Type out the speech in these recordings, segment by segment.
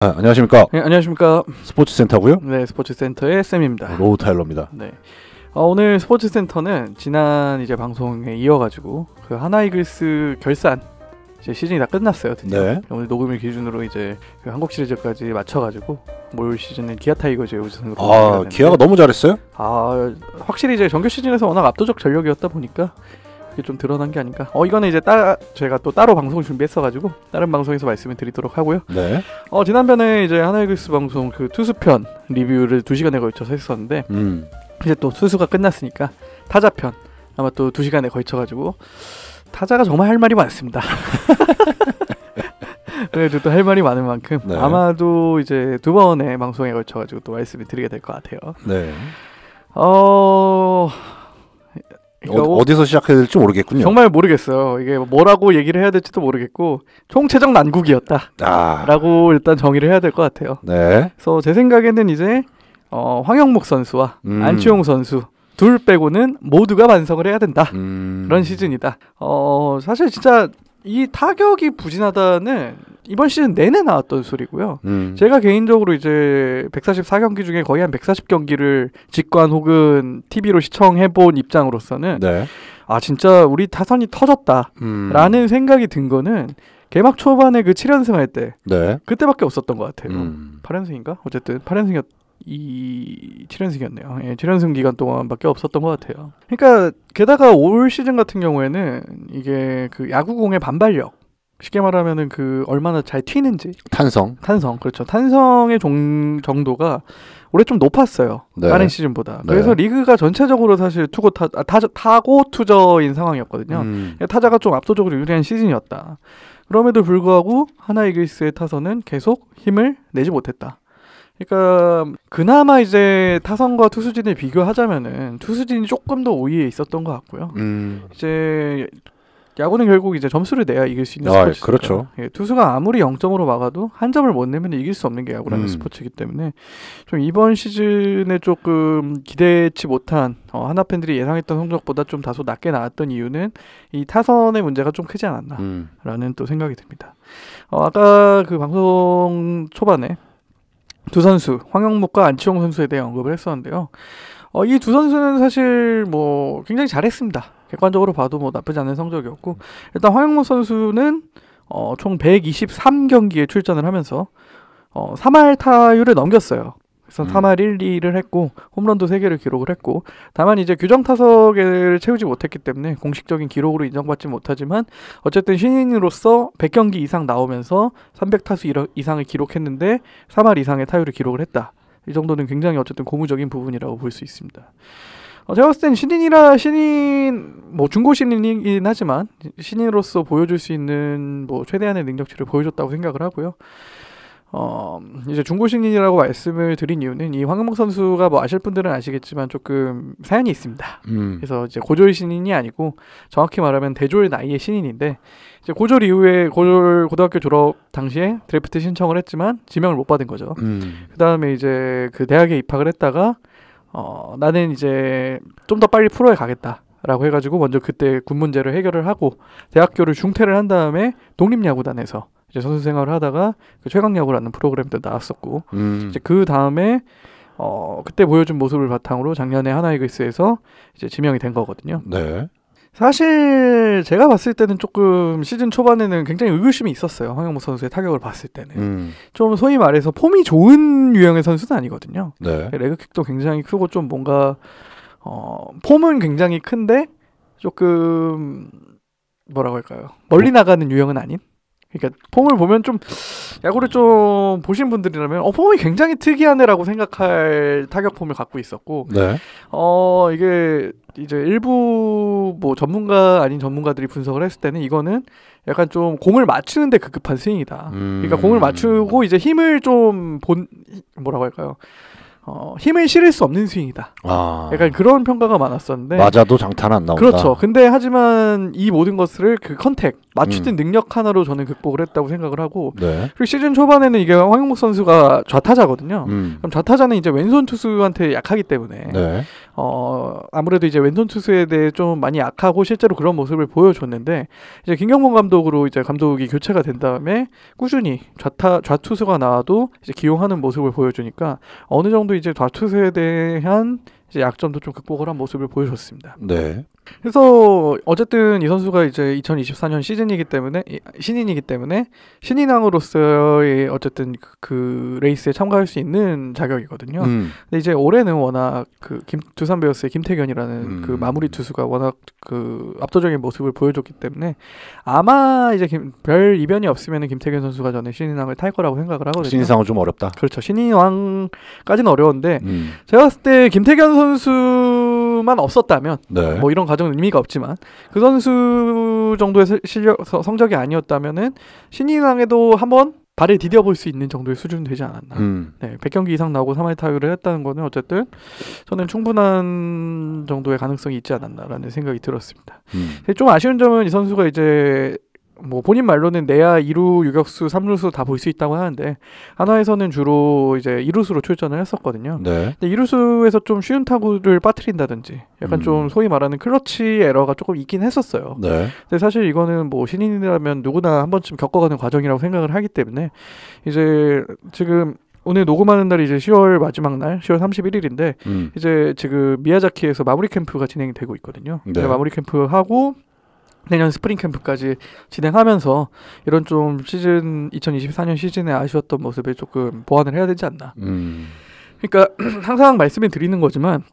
안녕하십니까. 네, 안녕하십니까. 스포츠센터고요. 네, 스포츠센터의 쌤입니다. 로우 타일러입니다. 네. 오늘 스포츠센터는 지난 이제 방송에 이어가지고 그 하나이글스 결산 이제 시즌이 다 끝났어요. 드디어. 네. 오늘 녹음일 기준으로 이제 그 한국 시리즈까지 맞춰가지고 올 시즌은 기아 타이거즈의 우승으로. 기아가 너무 잘했어요? 확실히 이제 정규 시즌에서 워낙 압도적 전력이었다 보니까 이게 좀 드러난 게 아닌가. 이거는 이제 제가 또 따로 방송을 준비했어가지고 다른 방송에서 말씀을 드리도록 하고요. 네. 지난번에 이제 하나이글스 방송 그 투수편 리뷰를 2시간에 걸쳐서 했었는데 이제 또 투수가 끝났으니까 타자편 아마 또 2시간에 걸쳐가지고 타자가 정말 할 말이 많습니다. 그래도 또 할 말이 많은 만큼 네. 아마도 이제 2번의 방송에 걸쳐가지고 또 말씀을 드리게 될 것 같아요. 네. 그러니까 어디서 시작해야 될지 모르겠군요. 정말 모르겠어요. 이게 뭐라고 얘기를 해야 될지도 모르겠고 총체적 난국이었다 라고 일단 정의를 해야 될 것 같아요. 네. 그래서 제 생각에는 이제 황영목 선수와 안치홍 선수 둘 빼고는 모두가 반성을 해야 된다. 그런 시즌이다. 사실 진짜 이 타격이 부진하다는 이번 시즌 내내 나왔던 소리고요. 제가 개인적으로 이제 144경기 중에 거의 한 140경기를 직관 혹은 TV로 시청해본 입장으로서는 네. 진짜 우리 타선이 터졌다라는 생각이 든 거는 개막 초반에 그 7연승 할 때 네. 그때밖에 없었던 것 같아요. 8연승인가? 어쨌든 8연승이었 7연승이었네요. 예, 7연승 기간 동안밖에 없었던 것 같아요. 그러니까 게다가 올 시즌 같은 경우에는 이게 그 야구공의 반발력, 쉽게 말하면은 그 얼마나 잘 튀는지 탄성 그렇죠. 탄성의 정도가 올해 좀 높았어요. 네. 다른 시즌보다. 네. 그래서 리그가 전체적으로 사실 타고 투저인 상황이었거든요. 타자가 좀 압도적으로 유리한 시즌이었다. 그럼에도 불구하고 하나이글스의 타선은 계속 힘을 내지 못했다. 그러니까 그나마 이제 타선과 투수진을 비교하자면은 투수진이 조금 더 우위에 있었던 것 같고요. 이제 야구는 결국 이제 점수를 내야 이길 수 있는 스포츠니까. 그렇죠. 예, 투수가 아무리 0점으로 막아도 한 점을 못 내면 이길 수 없는 게 야구라는 스포츠이기 때문에 좀 이번 시즌에 조금 기대치 못한 하나 팬들이 예상했던 성적보다 좀 다소 낮게 나왔던 이유는 이 타선의 문제가 좀 크지 않았나라는 또 생각이 듭니다. 아까 그 방송 초반에 두 선수 황영목과 안치홍 선수에 대해 언급을 했었는데요. 이 두 선수는 사실 뭐 굉장히 잘했습니다. 객관적으로 봐도 뭐 나쁘지 않은 성적이었고, 일단 황영목 선수는 총 123경기에 출전을 하면서 3할 타율을 넘겼어요. 그래서 3할 1, 2를 했고 홈런도 3개를 기록을 했고, 다만 이제 규정 타석을 채우지 못했기 때문에 공식적인 기록으로 인정받지 못하지만 어쨌든 신인으로서 100경기 이상 나오면서 300타수 이상을 기록했는데 3할 이상의 타율을 기록을 했다. 이 정도는 굉장히 어쨌든 고무적인 부분이라고 볼 수 있습니다. 제가 봤을 땐 중고 신인이긴 하지만 신인으로서 보여줄 수 있는 뭐 최대한의 능력치를 보여줬다고 생각을 하고요. 이제 중고 신인이라고 말씀을 드린 이유는 이 황영목 선수가 뭐 아실 분들은 아시겠지만 조금 사연이 있습니다. 그래서 이제 고졸 신인이 아니고 정확히 말하면 대졸 나이의 신인인데, 이제 고졸 이후에 고등학교 졸업 당시에 드래프트 신청을 했지만 지명을 못 받은 거죠. 그 다음에 이제 그 대학에 입학을 했다가 나는 이제 좀 더 빨리 프로에 가겠다라고 해가지고 먼저 그때 군 문제를 해결을 하고 대학교를 중퇴를 한 다음에 독립야구단에서 이제 선수 생활을 하다가 그 최강야구라는 프로그램도 나왔었고, 이제 그 다음에 그때 보여준 모습을 바탕으로 작년에 하나이글스에서 이제 지명이 된 거거든요. 네. 사실 제가 봤을 때는 조금 시즌 초반에는 굉장히 의구심이 있었어요. 황영목 선수의 타격을 봤을 때는 좀 소위 말해서 폼이 좋은 유형의 선수는 아니거든요. 네. 레그킥도 굉장히 크고 좀 뭔가 폼은 굉장히 큰데 조금 뭐라고 할까요? 멀리 나가는 유형은 아닌? 그러니까 폼을 보면 좀 야구를 좀 보신 분들이라면 폼이 굉장히 특이하네라고 생각할 타격 폼을 갖고 있었고, 네. 이게 이제 일부 뭐 전문가 아닌 전문가들이 분석을 했을 때는 이거는 약간 좀 공을 맞추는데 급급한 스윙이다. 그러니까 공을 맞추고 이제 힘을 좀 뭐라고 할까요? 힘을 실을 수 없는 스윙이다. 약간 그런 평가가 많았었는데, 맞아도 장타는 안 나온다. 그렇죠. 근데 하지만 이 모든 것을 그 컨택, 맞추는 능력 하나로 저는 극복을 했다고 생각을 하고 네. 그리고 시즌 초반에는 이게 황영목 선수가 좌타자거든요. 그럼 좌타자는 이제 왼손 투수한테 약하기 때문에 네. 아무래도 이제 왼손 투수에 대해 좀 많이 약하고 실제로 그런 모습을 보여줬는데 이제 김경문 감독으로 이제 감독이 교체가 된 다음에 꾸준히 좌투수가 나와도 이제 기용하는 모습을 보여주니까 어느 정도 이제 좌투수에 대한 이제 약점도 좀 극복을 한 모습을 보여줬습니다. 네. 그래서 어쨌든 이 선수가 이제 2024년 시즌이기 때문에 신인이기 때문에 신인왕으로서의 어쨌든 그 레이스에 참가할 수 있는 자격이거든요. 근데 이제 올해는 워낙 그 두산 베어스의 김태견이라는 그 마무리 투수가 워낙 그 압도적인 모습을 보여줬기 때문에 아마 이제 별 이변이 없으면 김태견 선수가 저는 신인왕을 탈 거라고 생각을 하거든요. 신인상은 좀 어렵다. 그렇죠. 신인왕까지는 어려운데 제가 봤을 때 김태견 선수만 없었다면 네. 뭐 이런 과정은 의미가 없지만 그 선수 정도의 성적이 아니었다면은 신인왕에도 한번 발을 디뎌볼 수 있는 정도의 수준이 되지 않았나. 네, 100경기 이상 나오고 3할 타율을 했다는 거는 어쨌든 저는 충분한 정도의 가능성이 있지 않았나라는 생각이 들었습니다. 좀 아쉬운 점은 이 선수가 이제 뭐 본인 말로는 내야 2루, 유격수, 3루수 다 볼 수 있다고 하는데 한화에서는 주로 이제 2루수로 출전을 했었거든요. 네. 근데 2루수에서 좀 쉬운 타구를 빠뜨린다든지 약간 좀 소위 말하는 클러치 에러가 조금 있긴 했었어요. 네. 근데 사실 이거는 뭐 신인이라면 누구나 한 번쯤 겪어가는 과정이라고 생각을 하기 때문에 이제 지금 오늘 녹음하는 날이 이제 10월 마지막 날, 10월 31일인데 이제 지금 미야자키에서 마무리 캠프가 진행이 되고 있거든요. 네. 마무리 캠프 하고 내년 스프링 캠프까지 진행하면서 이런 좀 시즌 2024년 시즌에 아쉬웠던 모습을 조금 보완을 해야 되지 않나. 그러니까 항상 말씀을 드리는 거지만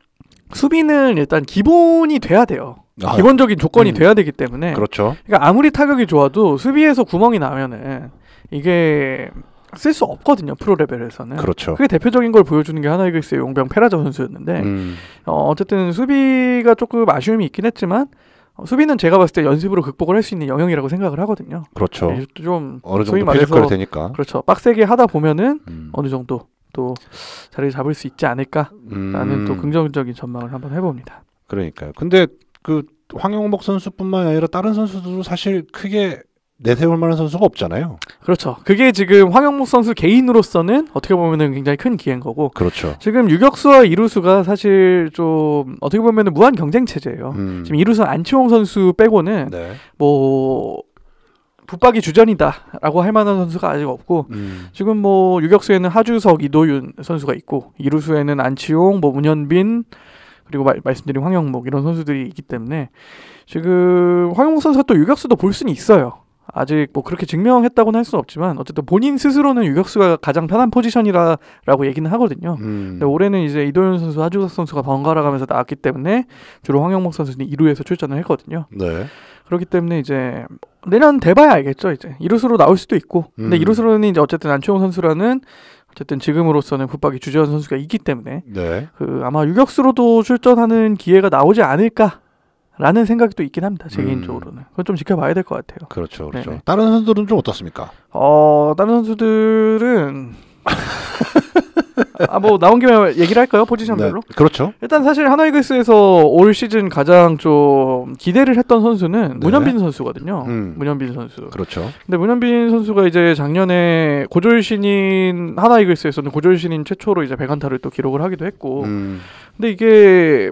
수비는 일단 기본이 돼야 돼요. 기본적인 조건이 돼야 되기 때문에. 그렇죠. 그러니까 아무리 타격이 좋아도 수비에서 구멍이 나면은 이게 쓸 수 없거든요. 프로 레벨에서는. 그렇죠. 그게 대표적인 걸 보여주는 게 하나이글스의 용병 페라자 선수였는데 어쨌든 수비가 조금 아쉬움이 있긴 했지만 수비는 제가 봤을 때 연습으로 극복을 할 수 있는 영역이라고 생각을 하거든요. 그렇죠. 네, 좀 어느 소위 정도 말해서 피지컬이 되니까. 그렇죠. 빡세게 하다 보면은 어느 정도 또 자리를 잡을 수 있지 않을까라는 또 긍정적인 전망을 한번 해봅니다. 그러니까요. 근데 그 황영목 선수뿐만 아니라 다른 선수들도 사실 크게 내세울 만한 선수가 없잖아요. 그렇죠. 그게 지금 황영목 선수 개인으로서는 어떻게 보면은 굉장히 큰 기회인 거고. 그렇죠. 지금 유격수와 이루수가 사실 좀 어떻게 보면은 무한 경쟁 체제예요. 지금 이루수 안치홍 선수 빼고는 네. 뭐 붙박이 주전이다라고 할 만한 선수가 아직 없고 지금 뭐 유격수에는 하주석, 이도윤 선수가 있고 이루수에는 안치홍, 뭐 문현빈 그리고 말씀드린 황영목 이런 선수들이 있기 때문에 지금 황영목 선수가 또 유격수도 볼 수는 있어요. 아직 뭐 그렇게 증명했다고는 할 수는 없지만 어쨌든 본인 스스로는 유격수가 가장 편한 포지션이라고 얘기는 하거든요. 근데 올해는 이제 이도윤 선수, 하주석 선수가 번갈아 가면서 나왔기 때문에 주로 황영목 선수는 2루에서 출전을 했거든요. 네. 그렇기 때문에 이제 내년 돼봐야 알겠죠. 이제 2루수로 나올 수도 있고 근데 2루수로는 이제 어쨌든 안치홍 선수라는 어쨌든 지금으로서는 붙박이 주전 선수가 있기 때문에 네. 그 아마 유격수로도 출전하는 기회가 나오지 않을까 라는 생각이 또 있긴 합니다. 제 개인적으로는. 그건 좀 지켜봐야 될 것 같아요. 그렇죠. 그렇죠. 네네. 다른 선수들은 좀 어떻습니까? 다른 선수들은 뭐 나온 김에 얘기를 할까요? 포지션별로? 네. 그렇죠. 일단 사실 하나이글스에서 올 시즌 가장 좀 기대를 했던 선수는 네. 문현빈 선수거든요. 문현빈 선수. 그렇죠. 근데 문현빈 선수가 이제 작년에 고졸 신인 하나이글스에서는 고졸 신인 최초로 이제 100안타를 또 기록을 하기도 했고 근데 이게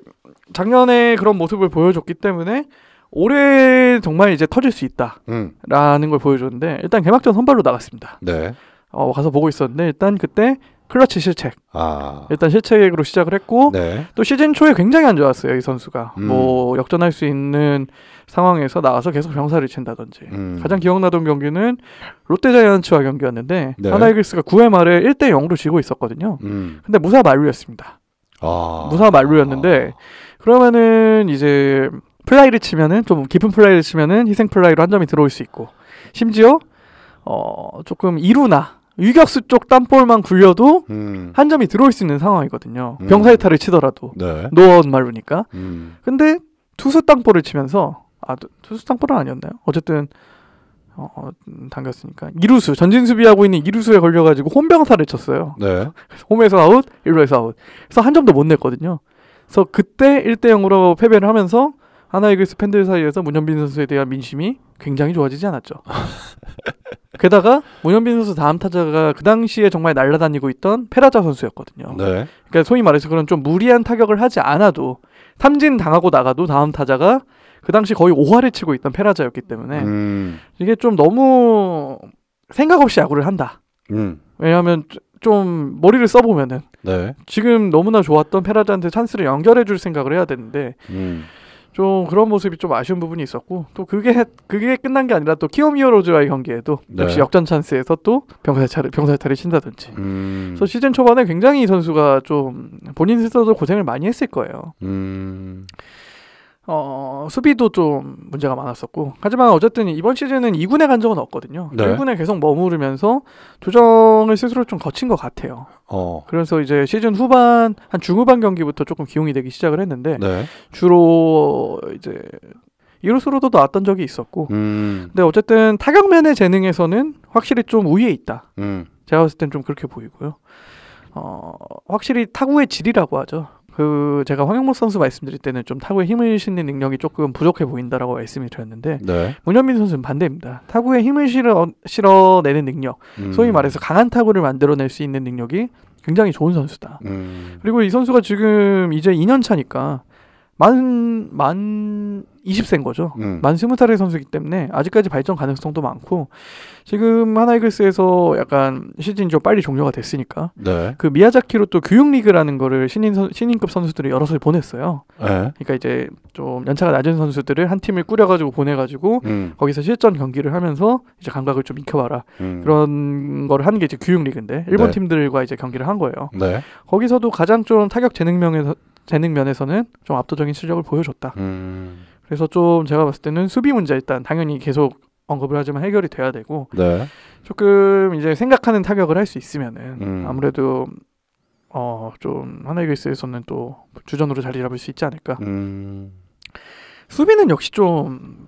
작년에 그런 모습을 보여줬기 때문에 올해 정말 이제 터질 수 있다라는 걸 보여줬는데 일단 개막전 선발로 나갔습니다. 네. 가서 보고 있었는데 일단 그때 클러치 실책. 아. 일단 실책으로 시작을 했고 네. 또 시즌 초에 굉장히 안 좋았어요. 이 선수가. 뭐 역전할 수 있는 상황에서 나와서 계속 병사를 친다든지. 가장 기억나던 경기는 롯데자이언츠와 경기였는데 네. 하나이글스가 9회 말에 1대0으로 지고 있었거든요. 근데 무사 만루였습니다. 무사 만루였는데 그러면은 이제 플라이를 치면은 좀 깊은 플라이를 치면은 희생 플라이로 한 점이 들어올 수 있고 심지어 조금 2루나 유격수 쪽 땅볼만 굴려도 한 점이 들어올 수 있는 상황이거든요. 병사이타를 치더라도 네. 노아웃 말루니까. 근데 투수 땅볼을 치면서 투수 땅볼은 아니었나요? 어쨌든 당겼으니까 이루수 전진 수비하고 있는 이루수에 걸려가지고 홈병사를 쳤어요. 네. 홈에서 아웃, 1루에서 아웃. 그래서 한 점도 못 냈거든요. 그래서 그때 1대0으로 패배를 하면서 하나이글스 팬들 사이에서 문현빈 선수에 대한 민심이 굉장히 좋아지지 않았죠. 게다가 문현빈 선수 다음 타자가 그 당시에 정말 날아다니고 있던 페라자 선수였거든요. 네. 그러니까 소위 말해서 그런 좀 무리한 타격을 하지 않아도 삼진 당하고 나가도 다음 타자가 그 당시 거의 5할을 치고 있던 페라자였기 때문에 이게 좀 너무 생각 없이 야구를 한다. 왜냐하면 좀 머리를 써보면은 네. 지금 너무나 좋았던 페라자한테 찬스를 연결해줄 생각을 해야 되는데 좀 그런 모습이 좀 아쉬운 부분이 있었고 또 그게 끝난 게 아니라 또 키오미어로즈와의 경기에도 네. 역시 역전 찬스에서 또 병살타를 친다든지 그래서 시즌 초반에 굉장히 이 선수가 좀 본인 스스로도 고생을 많이 했을 거예요. 수비도 좀 문제가 많았었고 하지만 어쨌든 이번 시즌은 2군에 간 적은 없거든요. 네. 1군에 계속 머무르면서 조정을 스스로 좀 거친 것 같아요. 그래서 이제 시즌 후반 한 중후반 경기부터 조금 기용이 되기 시작을 했는데 네. 주로 이제 이루스로도 나왔던 적이 있었고 근데 어쨌든 타격면의 재능에서는 확실히 좀 우위에 있다. 제가 봤을 땐 좀 그렇게 보이고요. 확실히 타구의 질이라고 하죠. 제가 황영목 선수 말씀드릴 때는 좀 타구에 힘을 실는 능력이 조금 부족해 보인다라고 말씀을 드렸는데 네. 문현민 선수는 반대입니다. 타구에 힘을 실어내는 능력, 소위 말해서 강한 타구를 만들어낼 수 있는 능력이 굉장히 좋은 선수다. 그리고 이 선수가 지금 이제 2년 차니까 만 20세인 거죠. 만 20살의 선수이기 때문에 아직까지 발전 가능성도 많고 지금 하나이글스에서 약간 시즌이 좀 빨리 종료가 됐으니까 네. 그 미야자키로 또 교육리그라는 거를 신인급 선수들을 여럿을 보냈어요. 네. 그러니까 이제 좀 연차가 낮은 선수들을 한 팀을 꾸려가지고 보내가지고 거기서 실전 경기를 하면서 이제 감각을 좀 익혀봐라 그런 거를 하는 게 이제 교육리그인데 일본 네. 팀들과 이제 경기를 한 거예요. 네. 거기서도 가장 좀 타격 재능면에서는 좀 압도적인 실력을 보여줬다. 그래서 좀 제가 봤을 때는 수비 문제 일단 당연히 계속 언급을 하지만 해결이 돼야 되고 네. 조금 이제 생각하는 타격을 할 수 있으면은 아무래도 좀 하나이글스에서는 또 주전으로 자리 잡을 수 있지 않을까. 수비는 역시 좀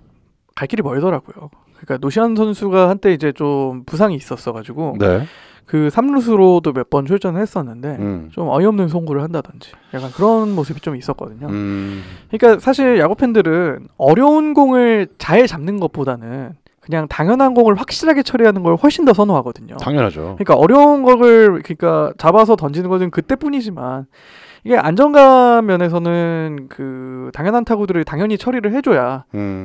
갈 길이 멀더라고요. 그러니까 노시안 선수가 한때 이제 좀 부상이 있었어가지고 네. 그 3루수로도 몇 번 출전을 했었는데 좀 어이없는 송구를 한다든지 약간 그런 모습이 좀 있었거든요. 그러니까 사실 야구 팬들은 어려운 공을 잘 잡는 것보다는 그냥 당연한 공을 확실하게 처리하는 걸 훨씬 더 선호하거든요. 당연하죠. 그러니까 어려운 거를 그러니까 잡아서 던지는 것은 그때뿐이지만 이게 안정감 면에서는 그 당연한 타구들을 당연히 처리를 해줘야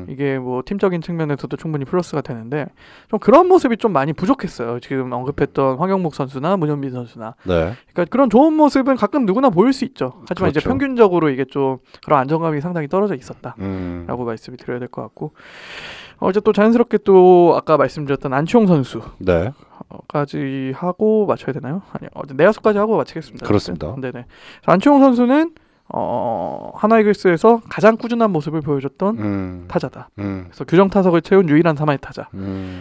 이게 뭐 팀적인 측면에서도 충분히 플러스가 되는데 좀 그런 모습이 좀 많이 부족했어요. 지금 언급했던 황영목 선수나 문현빈 선수나. 네. 그러니까 그런 좋은 모습은 가끔 누구나 보일 수 있죠. 하지만 그렇죠. 이제 평균적으로 이게 좀 그런 안정감이 상당히 떨어져 있었다라고 말씀을 드려야 될 것 같고 이제 또 자연스럽게 또 아까 말씀드렸던 안치홍 선수. 네. 까지 하고 맞춰야 되나요? 아니요. 내야수까지 하고 마치겠습니다. 그렇습니다. 네네. 안치홍 선수는 하나이글스에서 가장 꾸준한 모습을 보여줬던 타자다. 그래서 규정 타석을 채운 유일한 3할 타자.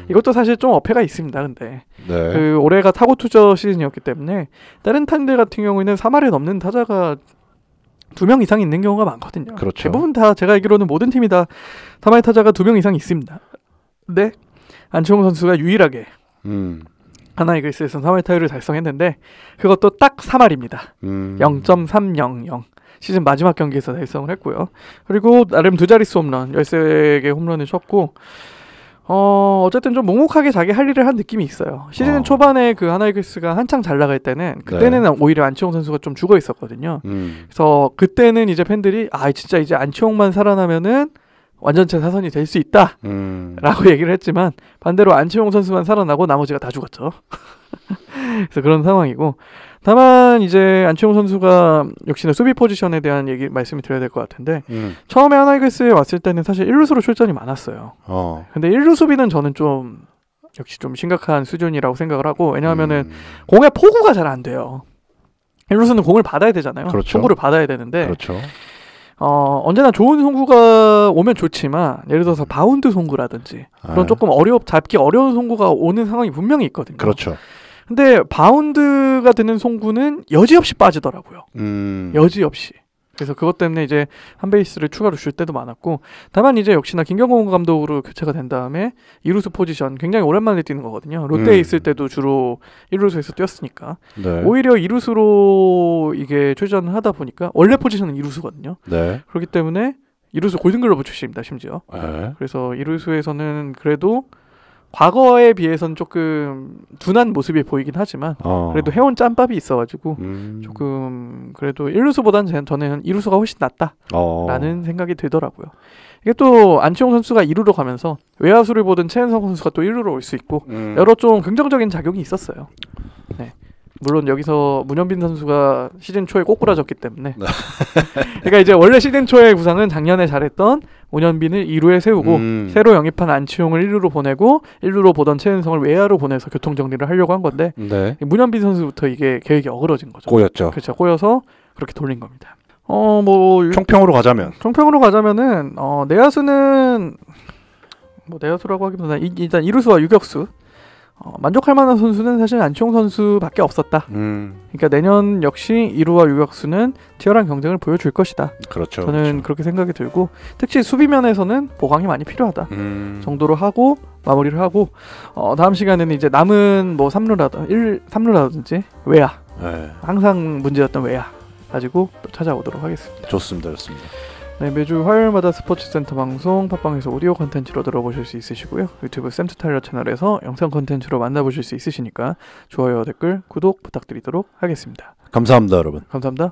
이것도 사실 좀 어폐가 있습니다. 근데 네. 그 올해가 타고 투저 시즌이었기 때문에 다른 팀들 같은 경우에는 3할을 넘는 타자가 2명 이상 있는 경우가 많거든요. 그렇죠. 대부분 다 제가 알기로는 모든 팀이 다 3할 타자가 2명 이상 있습니다. 근데 안치홍 선수가 유일하게 하나이글스에서 3할 타율을 달성했는데 그것도 딱 3할입니다. 0.300 시즌 마지막 경기에서 달성을 했고요. 그리고 나름 두 자릿수 홈런 13개 홈런을 쳤고 어쨌든 좀 묵묵하게 자기 할 일을 한 느낌이 있어요. 시즌 초반에 그 하나이글스가 한창 잘 나갈 때는 그때는 네. 오히려 안치홍 선수가 좀 죽어 있었거든요. 그래서 그때는 이제 팬들이 진짜 이제 안치홍만 살아나면은 완전체 사선이 될 수 있다 라고 얘기를 했지만 반대로 안치홍 선수만 살아나고 나머지가 다 죽었죠. 그래서 그런 상황이고 다만 이제 안치홍 선수가 역시나 수비 포지션에 대한 말씀을 드려야 될 것 같은데 처음에 하나이글스에 왔을 때는 사실 1루수로 출전이 많았어요. 근데 1루 수비는 저는 좀 역시 좀 심각한 수준이라고 생각을 하고 왜냐하면은 공의 포구가 잘 안 돼요. 1루수는 공을 받아야 되잖아요. 그렇죠. 송구를 받아야 되는데 그렇죠. 언제나 좋은 송구가 오면 좋지만 예를 들어서 바운드 송구라든지 그런 조금 잡기 어려운 송구가 오는 상황이 분명히 있거든요. 그렇죠. 근데 바운드가 되는 송구는 여지없이 빠지더라고요. 여지없이. 그래서 그것 때문에 이제 한 베이스를 추가로 줄 때도 많았고 다만 이제 역시나 김경호 감독으로 교체가 된 다음에 2루수 포지션 굉장히 오랜만에 뛰는 거거든요. 롯데에 있을 때도 주로 1루수에서 뛰었으니까 네. 오히려 2루수로 이게 출전을 하다 보니까 원래 포지션은 2루수거든요. 네. 그렇기 때문에 이루수 골든글러브 출신입니다. 심지어. 네. 그래서 이루수에서는 그래도 과거에 비해서는 조금 둔한 모습이 보이긴 하지만 그래도 해온 짬밥이 있어가지고 조금 그래도 1루수보다는 저는 2루수가 훨씬 낫다라는 생각이 들더라고요. 이게 또 안치홍 선수가 2루로 가면서 외야수를 보던 최은성 선수가 또 1루로 올 수 있고 여러 좀 긍정적인 작용이 있었어요. 네. 물론 여기서 문현빈 선수가 시즌 초에 꼬꾸라졌기 때문에 그러니까 이제 원래 시즌 초의 구상은 작년에 잘했던 문현빈을 2루에 세우고 새로 영입한 안치홍을 1루로 보내고 1루로 보던 최은성을 외야로 보내서 교통정리를 하려고 한 건데 네. 문현빈 선수부터 이게 계획이 어그러진 거죠. 꼬였죠. 그렇죠. 꼬여서 그렇게 돌린 겁니다. 뭐 총평으로 가자면은 내야수는 뭐 내야수라고 하기보다 일단 2루수와 유격수 만족할 만한 선수는 사실 안치홍 선수밖에 없었다. 그러니까 내년 역시 2루와 유격수는 치열한 경쟁을 보여줄 것이다. 그렇죠. 저는 그렇죠. 그렇게 생각이 들고 특히 수비면에서는 보강이 많이 필요하다 정도로 하고 마무리를 하고 다음 시간에는 이제 남은 뭐 3루라든지 외야 네. 항상 문제였던 외야 가지고 또 찾아오도록 하겠습니다. 좋습니다. 네, 매주 화요일마다 스포츠센터 방송 팟빵에서 오디오 콘텐츠로 들어보실 수 있으시고요. 유튜브 샘투 타일러 채널에서 영상 콘텐츠로 만나보실 수 있으시니까 좋아요, 댓글, 구독 부탁드리도록 하겠습니다. 감사합니다, 여러분. 감사합니다.